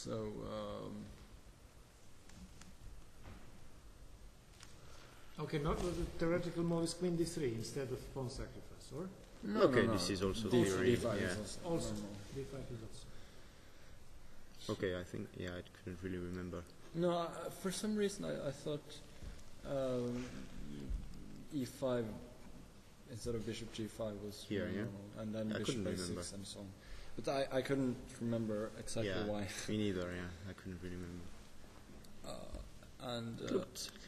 So, okay, not the theoretical move is queen d3 instead of pawn sacrifice, or? no, Okay, no, this is also D5 theory. is Yeah. Also, normal. d5 is also. Okay, I think, yeah, I couldn't really remember. No, for some reason I thought e5 instead of bishop g5 was Here, yeah? normal, and then I bishop couldn't a6 remember. and so on. But I couldn't remember exactly Yeah, why. me neither, yeah, I couldn't really remember. And It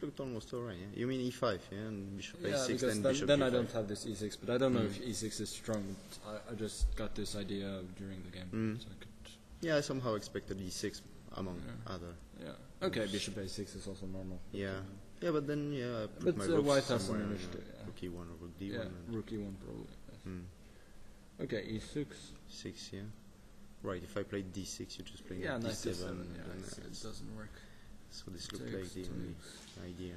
looked almost alright, yeah? You mean e5, yeah, and bishop yeah, a6, because then bishop then g5. I don't have this e6, but I don't know Mm. if e6 is strong. I just got this idea during the game, Mm. so I could. Yeah, I somehow expected e6 among Yeah. other. Yeah. Okay, bishop a6 is also normal. Yeah. Yeah, but then, yeah, I put But my rooks white has somewhere, managed to. rook e1 or rook d1. Yeah, and rook e1 probably. Yes. mm, Okay, e6. 6, yeah. Right, if I play d6, you just play Yeah, knight d7. d7. and Yeah, then, it doesn't work. so this looked Takes, like the only idea.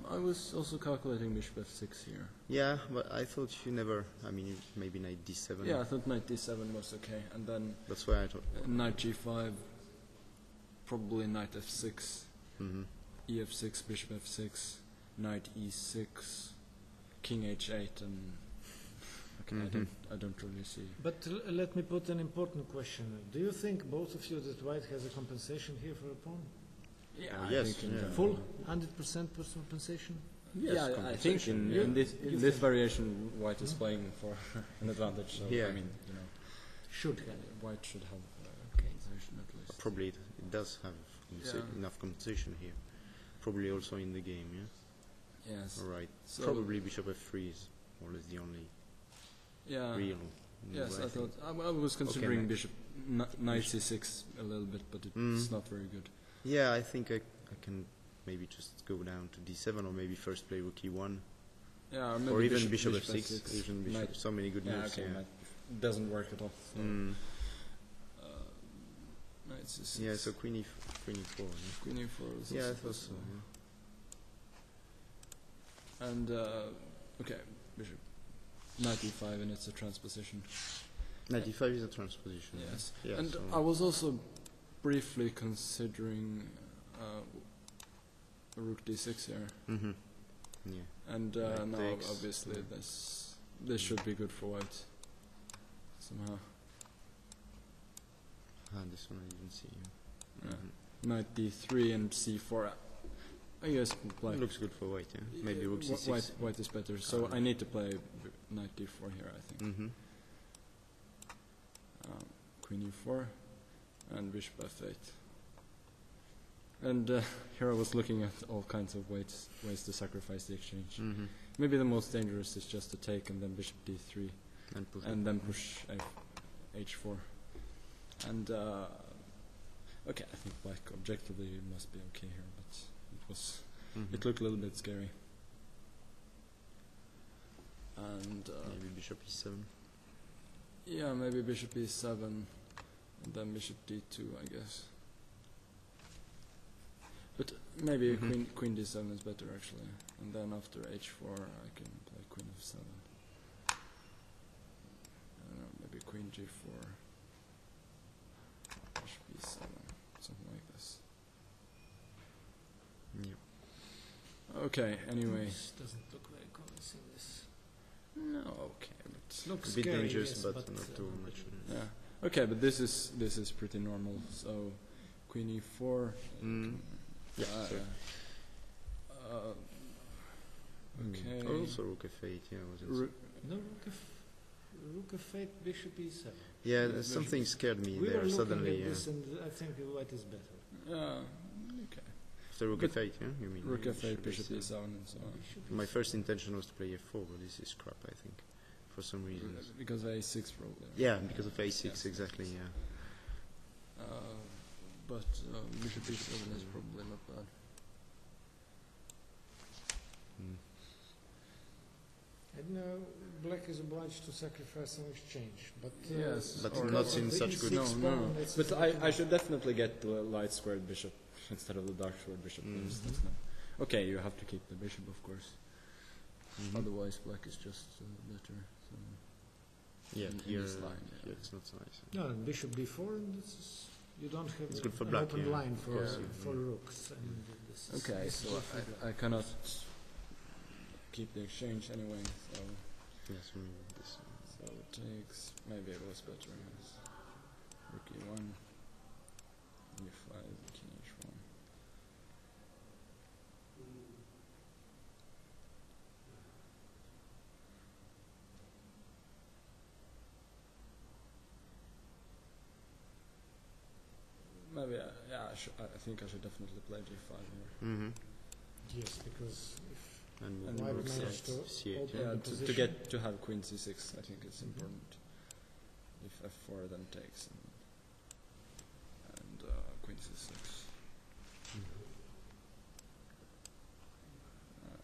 I was also calculating bishop f6 here. Yeah, but I thought you never, I mean, maybe knight d7. Yeah, I thought knight d7 was okay, and then That's why I thought. knight g5, probably knight f6, Mm-hmm. ef6, bishop f6, knight e6, king h8, and okay, Mhm. I don't really see. But let me put an important question. Do you think both of you that white has a compensation here for a pawn? Yeah, Oh, I yes, think in yeah. general. Full 100% compensation? Yeah, I think in You- this you this think- variation, white is playing for an advantage. So Yeah. I mean, you know, Should have. white should have compensation at least. Probably it does have Yeah. enough compensation here. Probably also in the game, yeah? Yes. Alright. So Probably bishop f3 is more or less the only yeah. real. Yes, move, I think. thought I was considering knight. bishop knight c6 a little bit, but it's Mm. not very good. Yeah, I think I can maybe just go down to d7 or maybe first play rook e1 Yeah, or, maybe or even bishop f6. f6. Even bishop, Knight- so many good yeah, moves. okay, Yeah. knight doesn't work at all. So, Mm. knight c6. Yeah, so queen e4. Yeah, queen e4 is yeah I also thought so. possible. Yeah. And okay, bishop knight e5, and it's a transposition. Knight e5 is a transposition. Yes, Yeah, and so I was also briefly considering rook d6 here, Mhm. Yeah. and Knight now takes. obviously this should be good for white somehow. Ah, this one I didn't see. Yeah. Mhm. Knight d3 and c4. I guess It looks good for white, yeah. Maybe rook c6. White is better, so I need to play knight d4 here, I think. Mm-hmm. Queen e4 and bishop f8. And here I was looking at all kinds of ways to sacrifice the exchange. Mm-hmm. Maybe the most dangerous is just to take and then bishop d3 And push and then push h4. And okay, I think black objectively must be okay here, but it looked a little bit scary. And maybe bishop e7. yeah, maybe bishop e7 and then bishop d2, I guess. But maybe Mhm. queen d7 is better actually, and then after h4 I can play queen f7. I don't know, maybe queen g4, bishop e7, something like this. Yeah. Okay, anyway. This doesn't look very convincing, this. No, okay, but Looks A bit scary, dangerous, yes, but not too much. yeah, okay, but this is pretty normal. So queen e4. Yeah, uh, sorry. Okay. Also rook f8, yeah, was it? No, rook f8, bishop e7. Yeah, bishop- something scared me We were there looking suddenly. at Yeah. this, and I think white is better. Okay. So rook But f8, yeah, you mean? Rook yeah, f8, bishop e7. e7, and so on. Bishop My e7. first intention was to play f4, but this is crap, I think, for some reasons. Because a6 probably. Yeah, because of a6, Yes. exactly. Yeah. But bishop e7 is probably not bad. Mm. And now black is obliged to sacrifice some exchange, but Yes, But or not not in the such good. No, E6 no. pawn, it's But not I should definitely get the light squared bishop instead of the dark squared bishop. Mhm. That's not- Okay, you have to keep the bishop, of course. Mhm. Otherwise, black is just better. So Yeah, in here, this line, yeah. here it's not so nice. No, and bishop d4, and this is you don't have It's good for an black, open yeah, line of for course, for rooks. And this is Okay, this so is good for black. I cannot keep the exchange anyway, so Yes, maybe this. so it takes, maybe it was better as rook e1, e5, king h1. Maybe, yeah, I think I should definitely play g5 here. Mm-hmm. Yes, because if And And move white rook managed to c8, open Yeah, the to position. get to have queen c6, I think it's Mhm. important. If f4 then takes and queen c6.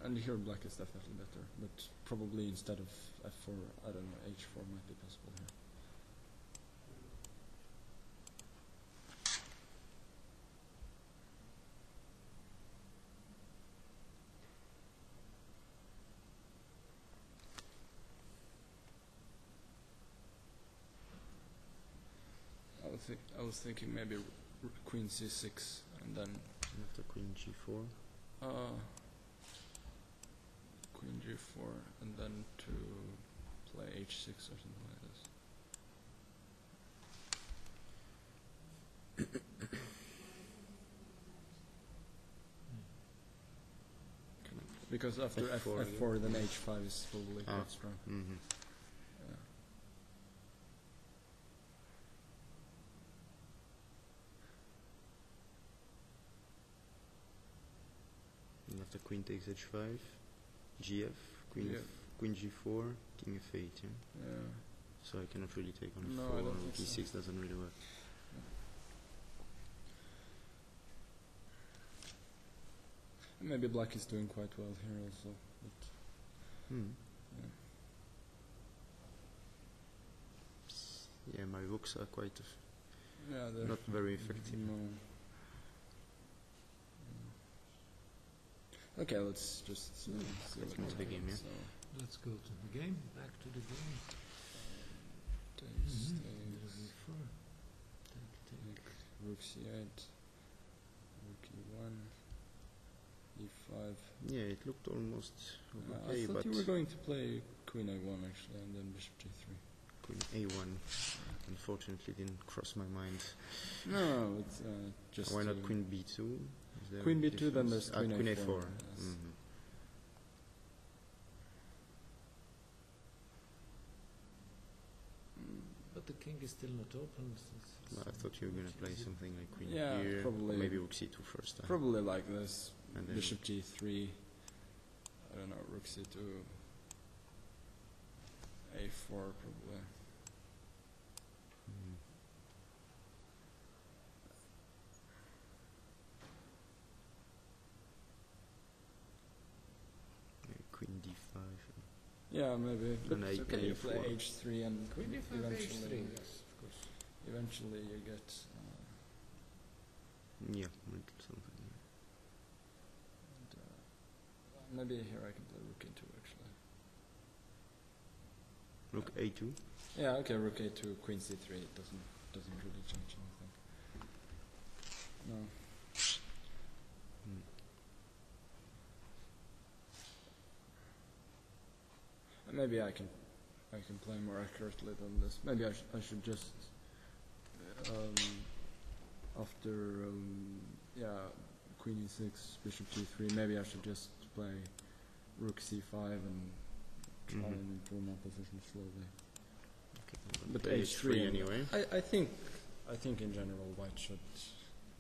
And here black is definitely better, but probably instead of f4, I don't know, h4 might be possible here. I was thinking maybe queen c6 and then after queen g4. Queen g4 and then to play h6 or something like this. Because after F4 f4 then h5 is probably quite strong. Mm-hmm. Yeah. And after queen takes h5, gf, queen Yeah. queen g4, king f8. Yeah. Yeah. So I cannot really take on No, f4. I don't think g6 so. doesn't really work. Maybe black is doing quite well here also. But Hmm. yeah. Yeah, my rooks are quite Yeah, they're not very effective. No. Okay, let's just see Let's what move the game, yeah. So Let's go to the game. Back to the game. takes, Before. take rook c8, rook e1, e5. Yeah, it looked almost okay, I thought but you were going to play queen a1 actually, and then bishop g3. queen a1 unfortunately didn't cross my mind. No, it's just. Why not queen b2? Is there Queen a b2, then difference? there's queen a4. a4. Yes. Mhm. But the king is still not open. Well, I thought you were going to play something like queen Yeah, here, or probably. maybe rook c2 first. Probably like this. And then Bishop g3. I don't know, rook c2. a4 probably. Mhm. Maybe queen d5. Yeah, maybe. But And it's okay, you play a4. h3 and Queen d5, eventually, h3, yes, of course. eventually you get. Yeah, might do something. And, maybe here I can play rook a2 actually. Rook a2. Yeah, okay, rook a2, queen c3. It doesn't really change anything. No. Mm. Maybe I can play more accurately than this. Maybe I should just after queen e6, bishop g3. Maybe I should just play rook c5 and try Mhm. and improve my position slowly. But Play h3 anyway. I think in general white should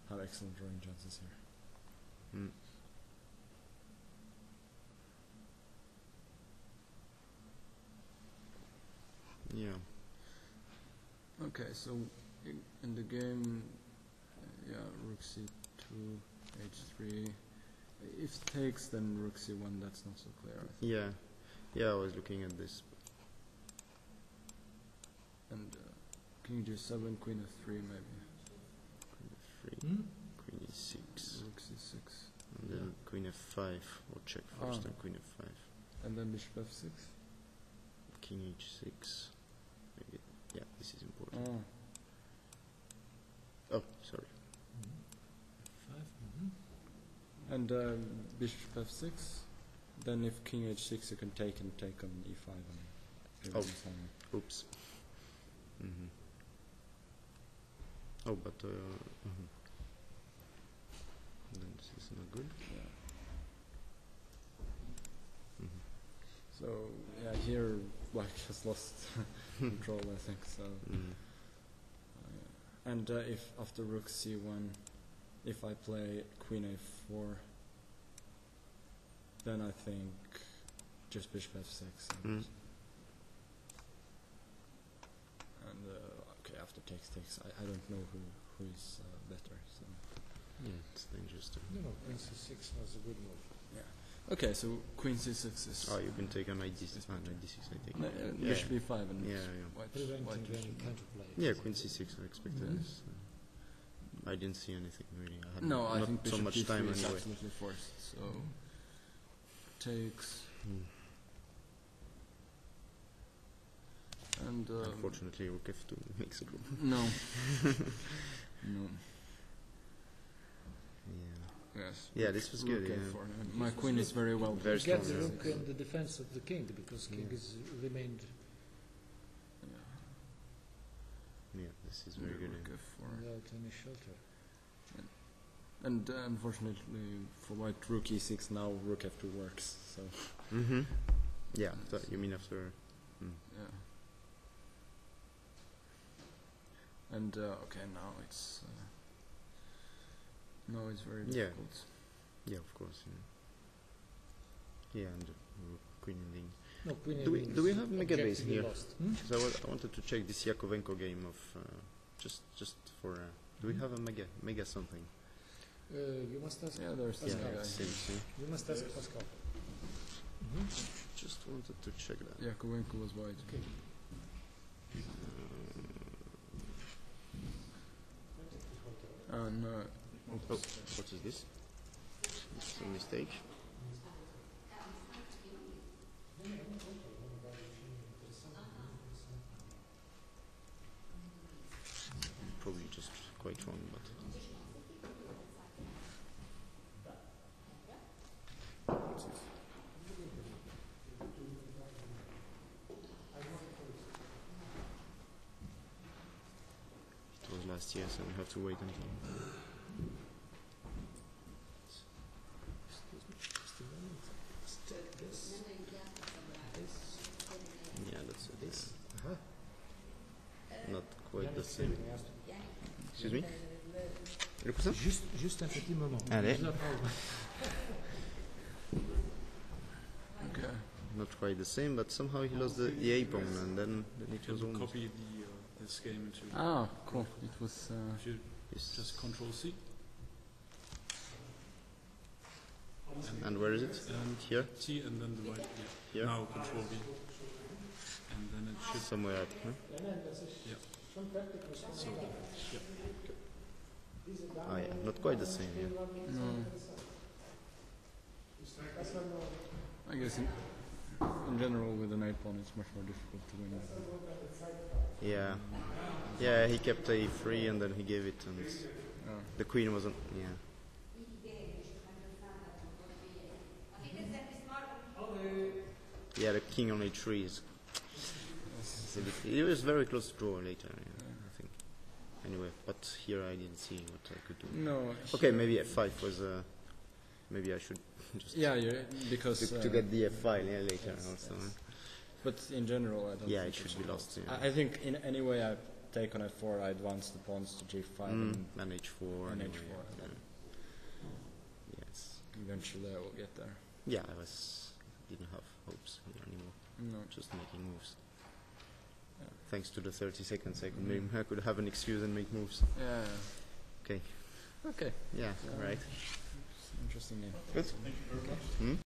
have excellent drawing chances here. Mm. Yeah. Okay, so in the game, rook c2, h3. If takes, then rook c1. That's not so clear. I think. Yeah. Yeah, I was looking at this. And king g7, queen f3, maybe. Queen f3, Hmm? queen e6, Rook c6, and then queen f5, or check first, Ah. and queen f5. and then bishop f6. King h6. Maybe. Yeah, this is important. Oh. Oh, sorry. Five. And bishop f6. Then if king h6, you can take on e5 and everything's fine. Oops. Oh, but then this is not good. Yeah. So yeah, here Black has lost control, I think. So and if after rook c1, if I play queen a4, then I think just bishop f6. And okay, after takes, I don't know who is better. So Yeah, it's dangerous too. No, queen c6 was a good move. okay, so queen c6 is Oh, you've been taken knight d6, I think. bishop e5 and Yeah. white Preventing white any should- counterplay. Yeah, queen c6, I expected this. I didn't see anything really. I had No, I not think so bishop much d3 time is anyway. absolutely forced. So takes and Unfortunately, rook f2 makes it wrong. no, no, Yeah. yes. Yeah, this was good. Rook Yeah. f4. My queen is very well Very placed. Get strong, the yeah. rook in the defense of the king, because king is remained. Yeah, this is very good. Rook Yeah. f4. Without any shelter. And unfortunately for white, rook e6 now, rook f2 works. So Yeah, you mean after? yeah. And okay, now it's very Yeah. difficult. Yeah, of course. Yeah, and rook queen ending. No, queen Do we is have mega base objectively here? lost. So I wanted to check this Yakovenko game of just for. Do we have a mega something? You must ask. Yeah, there's Pascal. the Yeah, guy. see. You must ask Pascal. Just wanted to check that. Yakovenko was white. Okay. And Oh, what is this? It's a mistake. Probably just quite wrong, but. It was last year, so we have to wait until. Yeah, that's it. This. Not quite the same. Excuse me? Represent? Juste un petit moment. Allez. okay. Not quite the same, but somehow he lost the a pawn, and then it was Can almost. copy this game into. Ah, cool. It was. If you Yes. just Control C And where is it? and Here? T and then the right. Yeah. Here? Now Control V, and then it should. Somewhere up. Huh? Yeah. So yeah. Oh yeah, not quite the same. Yeah. No. I guess in general with the knight pawn, it's much more difficult to win. Yeah. Yeah, he kept a free and then he gave it, and the queen wasn't. Yeah. Yeah, the king on h3 is. It was very close to draw later. Yeah, I think. Anyway, but here I didn't see what I could do. No. Okay, maybe f5 was. Maybe I should just. Yeah, because To get the f file later yes, also. yes. But in general, I don't. Yeah, think it it's should be lost. Yeah. I think in any way I take on f4, I advance the pawns to g5 and h4. and anyway, h4. Yeah. Yes. Eventually, I will get there. Yeah, didn't have hopes here anymore. No. Just making moves. Yeah. Thanks to the 30 seconds, I could have an excuse and make moves. Yeah. Okay. Okay. Yeah. Right. Interesting game. Good.